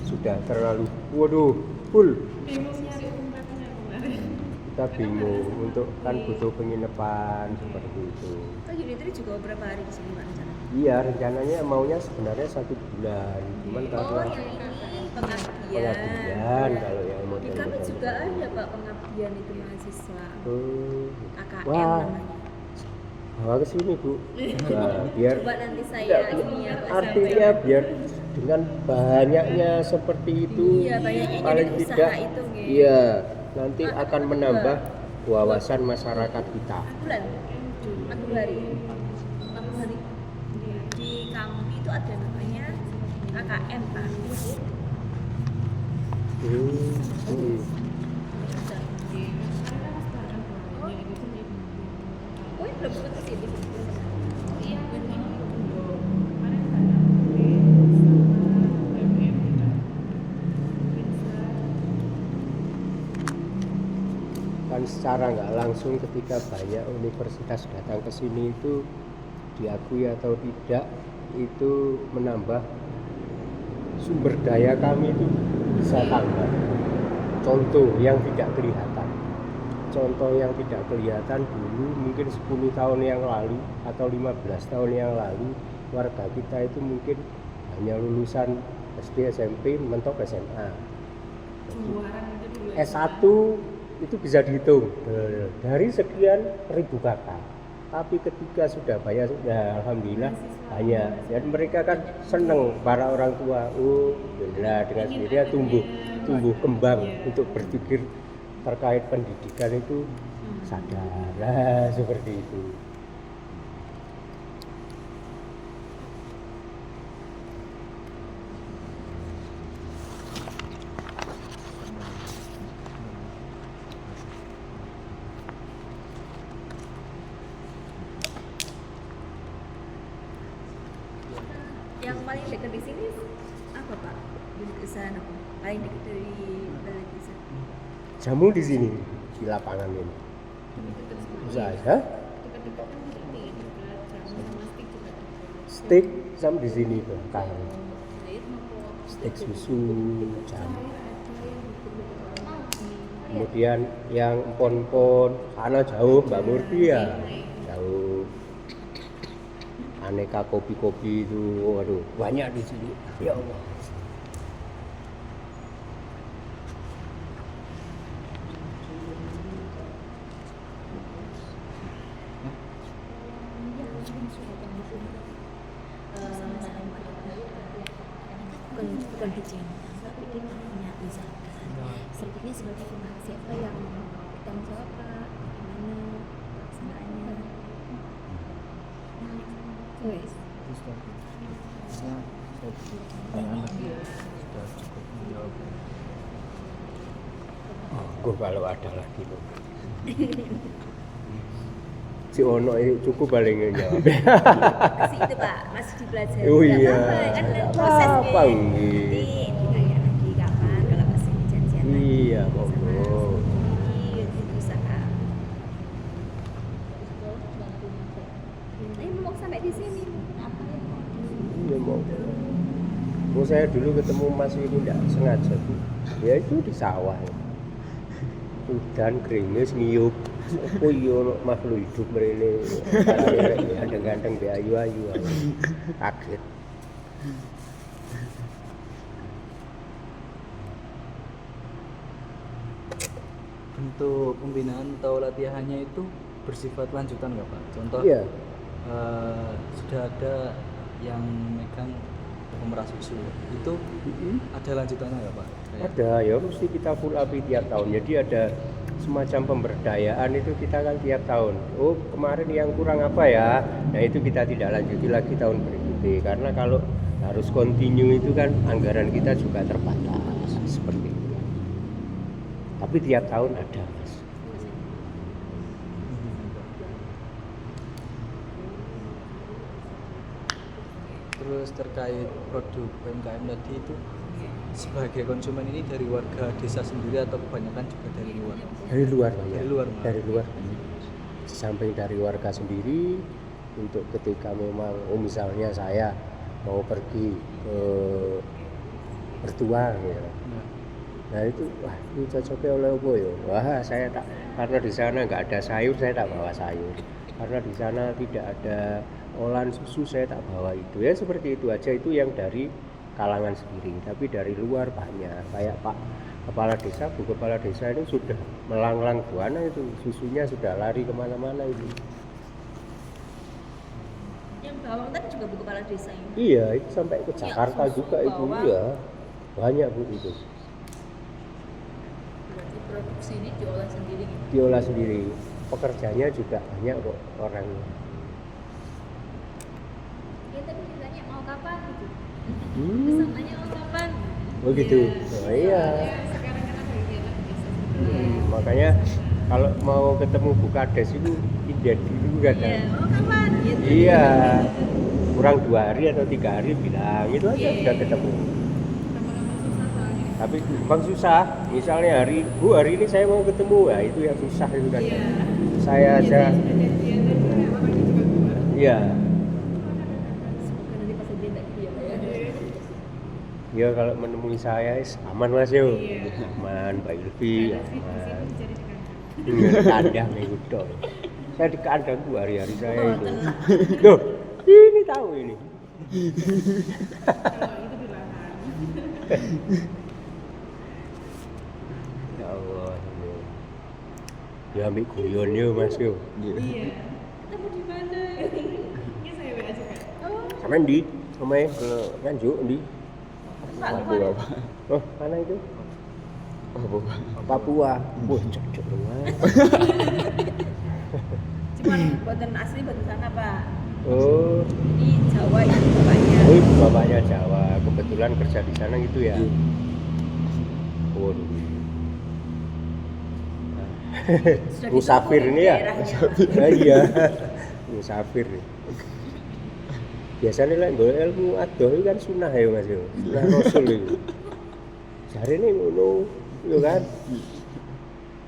sudah terlalu, waduh, full. Kita bingung untuk kan butuh penginapan seperti itu. Kan Unitri juga berapa hari di sini Pak rencananya? Iya, rencananya maunya sebenarnya 1 bulan, cuman Oh, karena yang ini pengabdian kalau yang Di model kami juga ada Pak pengabdian itu mahasiswa KKM Wah, namanya. bawa ke sini Bu. Nah, biar Coba nanti saya Enggak, ini ya Pak artinya sampai. biar dengan banyaknya seperti itu Iya, banyaknya paling jadi usaha tidak itu, nge. iya nanti akan menambah wawasan masyarakat kita. Bulan 40 hari. 40 hari. Di kami itu ada namanya KKM Pak. Hmm. Oh, ini belum sempat ke sini. Kan secara nggak langsung ketika banyak universitas datang ke sini itu diakui atau tidak itu menambah sumber daya kami itu bisa tambah. Contoh yang tidak kelihatan. Contoh yang tidak kelihatan dulu mungkin 10 tahun yang lalu atau 15 tahun yang lalu warga kita itu mungkin hanya lulusan SD, SMP, mentok SMA. S1 itu bisa dihitung dari sekian ribu kakak. Tapi ketika sudah banyak, sudah alhamdulillah banyak. Dan mereka kan seneng para orang tua. Oh, bila dengan sendirinya tumbuh kembang untuk berpikir terkait pendidikan itu sadar seperti itu. Yang paling dekat di sini apa Pak? Di sana apa? Paling dekat dari balai desa. Jamu di sini di lapangan ini. Saya steak sama di sini belakang. Steak susu, jamu. Kemudian yang empon-empon sana jauh Mbak Murti ya, jauh. Aneka kopi-kopi itu, waduh banyak di sini. Ya Allah. Bukan kejadian, tapi dia punya misalkan sepertinya sebagai pihak siapa yang bertanggung jawab Pak, gimana pelaksanaannya. Wes. Gue kalau ada lagi tuh. Si Ono ini cukup paling jawab. Masih itu Pak, masih dipelajari. Oh Nggak iya. apa-apa, kan prosesnya. Apa ini? Nanti ditanya lagi kapan kalau masih janjian lagi. Iya, monggo. Iya, usaha. Ini mau sampai di sini. Apa ya? Iya mau. Mau saya dulu ketemu Mas ini tidak sengaja tuh. Ya itu di sawah. Hujan gerimis ngiyup. Oh iya makhluk hidup mrene. Ada ganteng be ayu-ayu. Kaget. Bentuk pembinaan atau latihannya itu bersifat lanjutan nggak Pak? Contoh Iya. sudah ada yang megang pemeras susu itu ada lanjutannya nggak Pak? Kayak Ada ya mesti kita full up tiap tahun. Jadi ada semacam pemberdayaan itu kita kan tiap tahun. Oh kemarin yang kurang apa ya? Nah itu kita tidak lanjuti lagi tahun berikutnya karena kalau harus continue itu kan anggaran kita juga terbatas seperti itu. Tapi tiap tahun ada Mas. Terus terkait produk UMKM tadi itu sebagai konsumen ini dari warga desa sendiri atau kebanyakan juga dari luar? Dari luar Pak, ya. Dari luar, Pak. Dari luar. Di samping dari warga sendiri, untuk ketika memang misalnya saya mau pergi ke mertua ya. Nah itu, wah ini cocoknya oleh apa ya? Wah saya tak, karena di sana nggak ada sayur, saya tak bawa sayur. Karena di sana tidak ada olahan susu, saya tak bawa itu. Ya seperti itu aja, itu yang dari kalangan sendiri. Tapi dari luar banyak, kayak Pak Kepala Desa, Bu Kepala Desa ini sudah melanglang buana itu, susunya sudah lari kemana-mana itu. Yang bawang tadi juga Bu Kepala Desa ini. Iya, itu sampai ke Punya Jakarta susu juga itu, bawang. iya. Banyak Bu itu. Berarti produksi ini diolah sendiri gitu. Diolah sendiri. Pekerjanya juga banyak kok orangnya. Ya tadi ditanya mau kapan gitu. Hmm. Pesanannya mau kapan? Oh gitu. Oh iya. Sekarang kan ada kegiatan desa. Makanya kalau mau ketemu Bu Kades itu indah dulu Iya, kadang. mau kapan gitu. Iya. Kurang 2 hari atau 3 hari bilang itu aja Iya. udah ketemu. Lama-lama susah soalnya. Tapi bang susah. Misalnya Bu hari ini saya mau ketemu, ya itu yang susah itu kan. Iya. Saya aja. Biasanya sudah janjian dan orangnya juga keluar. Iya. Semoga nanti pas dia tak dia ya. Ya kalau menemui saya aman Mas yo. Iya. Aman Mbak Ilvi, Di aman. situ mencari di kandang. Dengan kandang itu dong. Saya di kandang tuh hari-hari saya itu. Loh, ini tahu ini. Kalau itu di lahan. Ya Allah. Ya ambil guyon yo Mas yo. Iya. Ketemu di mana? Ini saya WA juga. Oh, Sampai di, sampai ke Nganjuk di. Papua. Oh, mana itu? Papua. Wah, cocok banget. Cuman buatan asli buatan sana Pak. Oh, Ini Jawa itu bapaknya. oh itu bapaknya Jawa. Kebetulan kerja di sana gitu ya. Iya. Waduh. Sudah Musafir ditemukan ini ya? daerahnya. Nah, iya. Musafir. Biasanya lah golek ilmu adoh itu kan sunah ya Mas yo. Sunah Rasul itu. Jarene ngono, yo kan.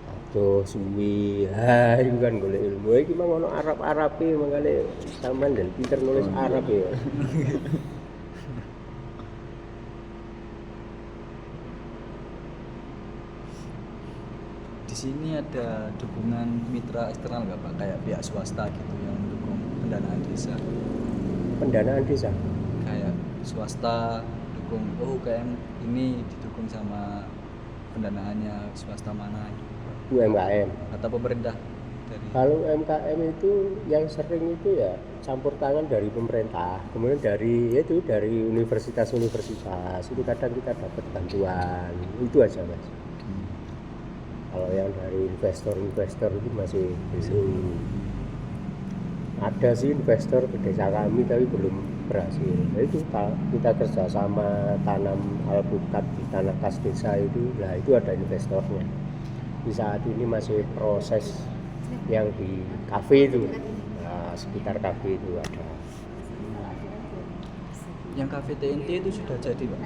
Adoh suwi. Ha, itu kan golek ilmu. Iki mah ono Arab-Arabe mangane sampean dan pinter nulis Arab ya. Di sini ada dukungan mitra eksternal nggak Pak? Kayak pihak swasta gitu yang mendukung pendanaan desa. Pendanaan desa. Kayak swasta dukung, oh UKM ini didukung sama pendanaannya swasta mana gitu. UMKM. Atau pemerintah dari Kalau UMKM itu yang sering itu ya campur tangan dari pemerintah, kemudian dari itu dari universitas-universitas itu kadang kita dapat bantuan, itu aja Mas. Kalau yang dari investor-investor itu masih belum. Ada sih investor ke desa kami tapi belum berhasil. Nah, itu kita kerjasama tanam alpukat di tanah kas desa itu, nah itu ada investornya. Di saat ini masih proses yang di kafe itu, nah, sekitar kafe itu ada. yang kafe TNT itu sudah jadi Pak,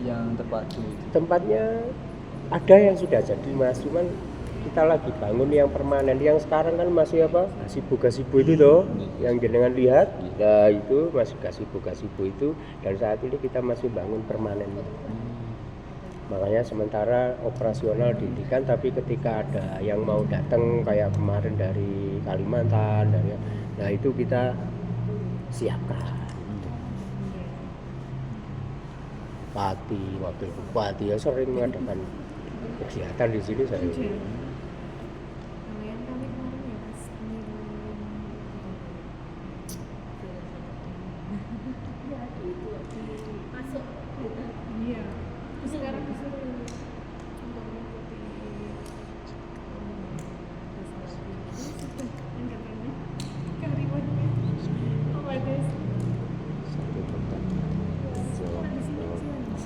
yang terpadu itu. Tempatnya ada yang sudah jadi Mas, cuman kita lagi bangun yang permanen. Yang sekarang kan masih apa, gazebo itu toh, yang jenengan lihat, nah itu masih gazebo itu, dan saat ini kita masih bangun permanen. Makanya sementara operasional dihentikan, tapi ketika ada yang mau datang kayak kemarin dari Kalimantan, nah itu kita siapkan. Bupati, wakil bupati ya sering mengadakan kegiatan di sini saya. Kalau yang kami kemarin ya pas Masuk gitu. iya. Terus sekarang disuruh untuk mengikuti anggarannya kearifannya apa itu Satu tempat. kan di sini masih ada.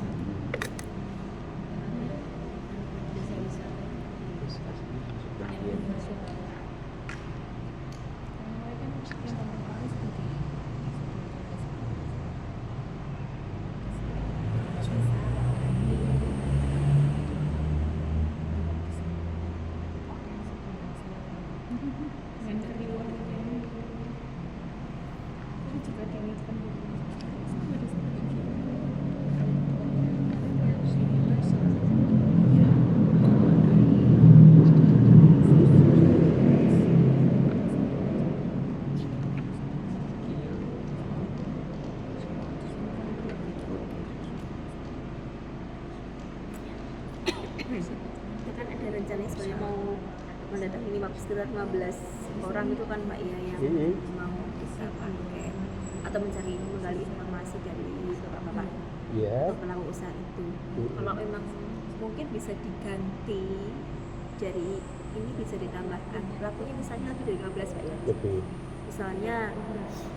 dengan keriuhannya itu juga diingatkan kita kan ada rencana sebenarnya mau mendatangi sekitar 15 orang itu kan Mbak ya yang mau bisa pakai atau menggali informasi dari bapak-bapak Iya. pelaku usaha itu. Kalau memang mungkin bisa diganti dari ini bisa ditambahkan pelakunya misalnya lebih dari 15 Pak ya. Lebih. Misalnya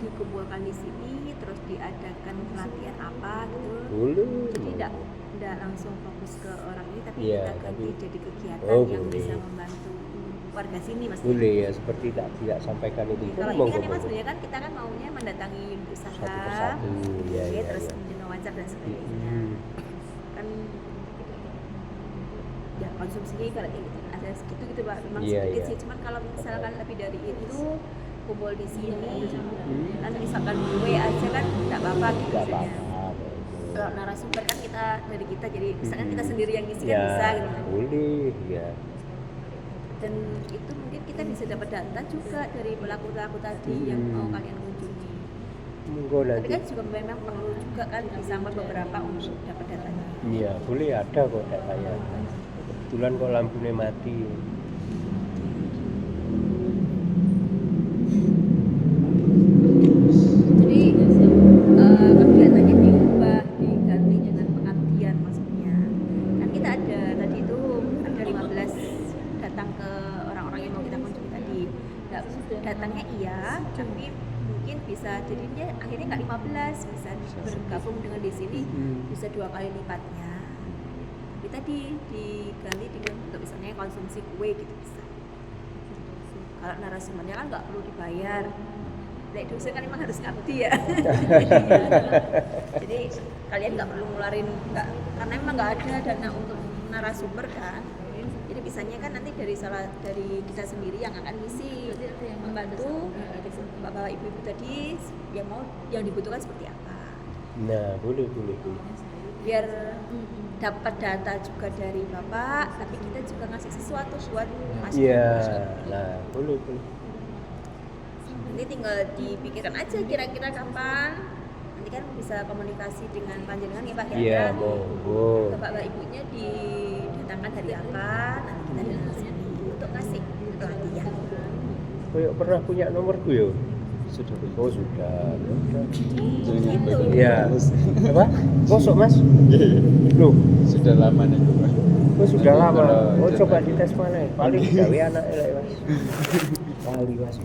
dikumpulkan di sini terus diadakan pelatihan apa gitu. Boleh. Jadi tidak langsung fokus ke orang ini tapi Iya, kita ganti tapi- jadi kegiatan Oh, yang boleh. bisa membantu warga sini Mas. Boleh ya, seperti tidak sampaikan itu pun Kalau ini monggo, kan memang monggo. sebenarnya kan kita kan maunya mendatangi usaha Satu persatu, ya, oke, ya, terus ya. kemudian wawancara dan sebagainya. Kan ya konsumsinya ibaratnya gitu. Ada segitu gitu Pak, memang Iya, sedikit iya. sih. Cuman kalau misalkan lebih dari itu kumpul di sini, Hmm. kan misalkan gue aja kan tidak apa-apa gitu. Tidak misalnya. apa-apa. Kalau narasumber kan kita dari kita jadi misalkan kita Hmm. sendiri yang ngisi Ya, kan bisa gitu. boleh ya. Dan itu mungkin kita bisa dapat data juga dari pelaku-pelaku tadi yang mau kalian kunjungi. Monggo Tapi nanti. kan juga memang perlu juga kan disambar beberapa untuk dapat datanya. Iya, boleh ada kok datanya. Kebetulan kok lampunya mati. Jadi kegiatannya diubah, diganti dengan pengabdian maksudnya. Kan kita ada tadi itu ada 15 datang ke orang-orang yang mau kita kunjungi tadi. Datangnya iya, tapi mungkin bisa jadi dia akhirnya nggak 15 bisa bergabung dengan di sini bisa 2 kali lipatnya. Tapi tadi diganti dengan untuk misalnya konsumsi kue gitu bisa. Kalau narasumbernya kan nggak perlu dibayar. Nek dosen kan memang harus ngabdi ya. Jadi kalian nggak perlu ngeluarin karena memang nggak ada dana untuk narasumber kan. Jadi bisanya kan nanti dari kita sendiri yang akan ngisi membantu bapak ibu tadi yang dibutuhkan seperti apa. Nah, boleh. Biar dapat data juga dari bapak, tapi kita juga ngasih sesuatu buat masyarakat. Iya, nah boleh. Nanti tinggal dipikirkan aja kira-kira kapan. Nanti kan bisa komunikasi dengan panjenengan ya Pak. Iya, monggo. Bapak ibunya didatangkan hari apa? Nanti kita datang sini untuk ngasih pelatihan. Kayak pernah punya nomorku ya? Sudah Oh sudah. Gitu. Iya. Apa? Kosok Mas? Loh, sudah lama nih Pak. oh sudah Nanti lama. kalau Oh jangan- coba dites mana? Paling gawe anak elek Mas. Kali Mas.